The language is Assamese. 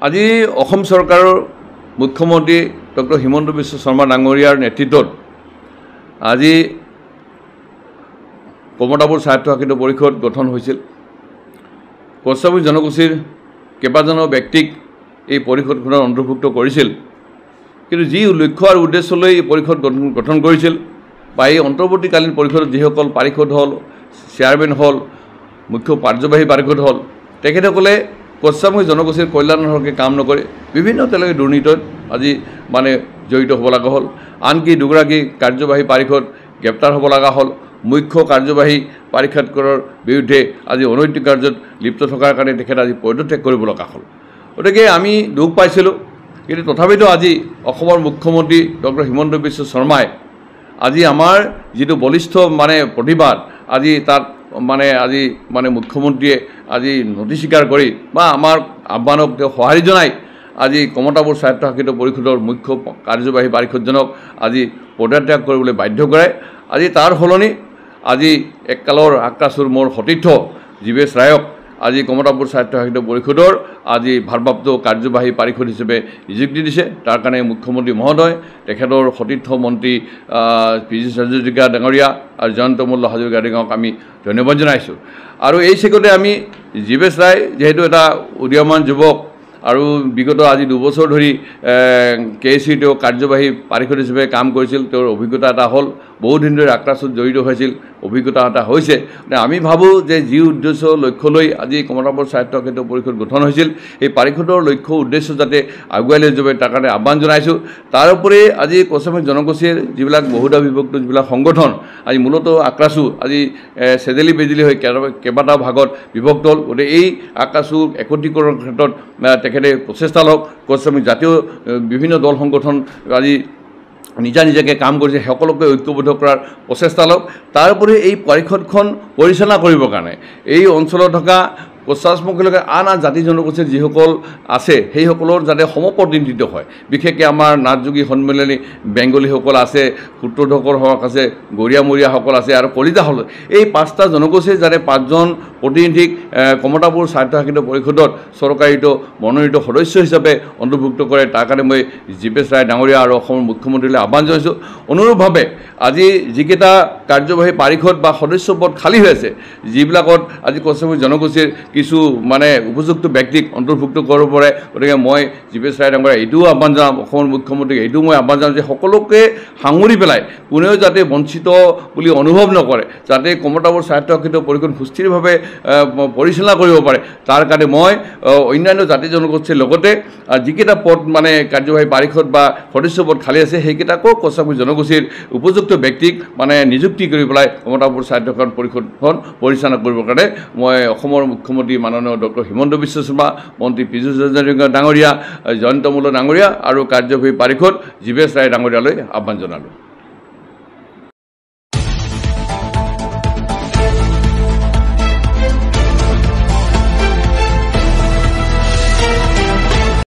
আজি অসম চৰকাৰৰ মুখ্যমন্ত্ৰী ডক্টৰ হিমন্ত বিশ্ব শৰ্মা ডাঙৰীয়াৰ নেতৃত্বত আজি কমতাপুৰ স্বায়ত্তশাসিত পৰিষদ গঠন হৈছিল। কছাৰী জনগোষ্ঠীৰ কেইবাজনো ব্যক্তিক এই পৰিষদখনত অন্তৰ্ভুক্ত কৰিছিল, কিন্তু যি লক্ষ্য আৰু উদ্দেশ্য লৈ এই পৰিষদ গঠন কৰিছিল বা এই অন্তৰ্বৰ্তীকালীন পৰিষদত যিসকল পাৰিষদ হ'ল, চেয়াৰমেন হ'ল, মুখ্য কাৰ্যবাহী পাৰিষদ হ'ল, তেখেতসকলে কছাৰী জনগোষ্ঠীৰ কল্যাণৰ হকে কাম নকৰে, বিভিন্ন তেওঁলোকে দুৰ্নীতিত আজি জড়িত হ'ব লগা হ'ল। আনকি দুগৰাকী কাৰ্যবাহী পাৰিষদ গ্ৰেপ্তাৰ হ'ব লগা হ'ল। মুখ্য কাৰ্যবাহী পাৰিষদৰ বিৰুদ্ধে আজি অনৈতিক কাৰ্যত লিপ্ত থকাৰ কাৰণে তেখেত আজি পদত্যাগ কৰিব লগা হ'ল। গতিকে আমি দুখ পাইছিলোঁ, কিন্তু তথাপিতো আজি অসমৰ মুখ্যমন্ত্ৰী ডক্টৰ হিমন্ত বিশ্ব শৰ্মাই আজি আমাৰ যিটো বলিষ্ঠ প্ৰতিবাদ আজি তাত আজি মুখ্যমন্ত্ৰীয়ে আজি নথি স্বীকাৰ কৰি বা আমাৰ আহ্বানক তেওঁ সঁহাৰি জনাই আজি কমতাপুৰ স্বায়ত্তশাসিত পৰিষদৰ মুখ্য কাৰ্যবাহী পাৰিষদজনক আজি পদত্যাগ কৰিবলৈ বাধ্য কৰায়। আজি তাৰ সলনি আজি এককালৰ আক্ৰাসুৰ মোৰ সতীৰ্থ জীৱেশ ৰায়ক আজি কমতাপুৰ স্বায়ত্তশাসিত পৰিষদৰ আজি ভাৰপ্ৰাপ্ত কাৰ্যবাহী পাৰিষদ হিচাপে নিযুক্তি দিছে। তাৰ কাৰণে মুখ্যমন্ত্ৰী মহোদয়, তেখেতৰ সতীৰ্থ মন্ত্ৰী পীযুষ হাজৰিকা ডাঙৰীয়া আৰু জয়ন্ত মল্ল হাজৰিকা ডাঙৰীয়াক আমি ধন্যবাদ জনাইছোঁ। আৰু এই চেগতে আমি জীৱেশ ৰায় যিহেতু এটা উদীয়মান যুৱক আৰু বিগত আজি 2 বছৰ ধৰি KC তেওঁ কাৰ্যবাহী পাৰিষদ হিচাপে কাম কৰিছিল, তেওঁৰ অভিজ্ঞতা এটা হ'ল, বহুদিন ধৰি আক্ৰাসত জড়িত হৈছিল, অভিজ্ঞতা এটা হৈছে। আমি ভাবোঁ যে যি উদ্দেশ্য লক্ষ্য লৈ আজি কমতাপুৰ স্বায়ত্তশাসিত পৰিষদ গঠন হৈছিল, এই পাৰিষদৰ লক্ষ্য উদ্দেশ্য যাতে আগুৱাই লৈ যাব তাৰ কাৰণে আহ্বান জনাইছোঁ। তাৰোপৰি আজি কছাৰী জনগোষ্ঠীৰ যিবিলাক বহুধা বিভক্ত যিবিলাক সংগঠন আজি মূলতঃ আক্ৰাসু আজি চেদেলি বেদেলি হৈ কেইবাটাও ভাগত বিভক্ত হ'ল। গতিকে এই আক্ৰাসু একত্ৰীকৰণৰ ক্ষেত্ৰত তেখেতে প্ৰচেষ্টা লওক। কছাৰী জাতীয় বিভিন্ন দল সংগঠন আজি নিজাকে কাম কৰিছে, সকলোকে ঐক্যবদ্ধ কৰাৰ প্ৰচেষ্টা লওক। তাৰোপৰি এই পৰিষদখন পৰিচালনা কৰিবৰ কাৰণে এই অঞ্চলত থকা পশ্চাদমুখীলৈকে আন জাতি জনগোষ্ঠীৰ যিসকল আছে সেইসকলৰ যাতে সমপ্ৰতিনিধিত্ব হয়। বিশেষকৈ আমাৰ নাথযোগী সন্মিলনী বেংগলীসকল আছে, সূত্ৰধৰসকল আছে, গৰীয়ামৰীয়াসকল আছে আৰু কলিতাসকল, এই 5টা জনগোষ্ঠীৰ যাতে 5জন প্ৰতিনিধিক কমতাপুৰ স্বায়ত্তশাসিত পৰিষদত চৰকাৰীত মনোনীত সদস্য হিচাপে অন্তৰ্ভুক্ত কৰে। তাৰ কাৰণে মই জীৱেশ ৰায় ডাঙৰীয়া আৰু অসমৰ মুখ্যমন্ত্ৰীলৈ আহ্বান জনাইছোঁ। অনুৰূপভাৱে আজি যিকেইটা কাৰ্যবাহী পাৰিষদ বা সদস্য পদ খালী হৈ আছে, যিবিলাকত আজি কছাৰী জনগোষ্ঠীৰ কিছু উপযুক্ত ব্যক্তিক অন্তৰ্ভুক্ত কৰিব পাৰে। গতিকে মই জীৱেশ ৰায় ডাঙৰীয়া এইটোও আহ্বান জনাম, অসমৰ মুখ্যমন্ত্ৰীক এইটোও মই আহ্বান জনাম যে সকলোকে সাঙুৰি পেলাই কোনেও যাতে বঞ্চিত বুলি অনুভৱ নকৰে, যাতে কমতাপুৰ স্বায়ত্তশাসিত পৰিষদ সুস্থিৰভাৱে পৰিচালনা কৰিব পাৰে। তাৰ কাৰণে মই অন্যান্য জাতি জনগোষ্ঠীৰ লগতে যিকেইটা পদ কাৰ্যবাহী পাৰিষদ বা সদস্য পদ খালী আছে সেইকেইটাকো কছাৰী জনগোষ্ঠীৰ উপযুক্ত ব্যক্তিক নিযুক্তি কৰি পেলাই কমতাপুৰ স্বায়ত্তশাসিত পৰিষদখন পৰিচালনা কৰিবৰ কাৰণে মই অসমৰ মুখ্যমন্ত্ৰী মাননীয় ডক্টৰ হিমন্ত বিশ্ব শৰ্মা, মন্ত্ৰী পীযুষ হাজৰিকা ডাঙৰীয়া, জয়ন্ত মল্ল ডাঙৰীয়া আৰু কাৰ্যবাহী পাৰিষদ জীৱেশ ৰায় ডাঙৰীয়ালৈ আহ্বান জনালোঁ।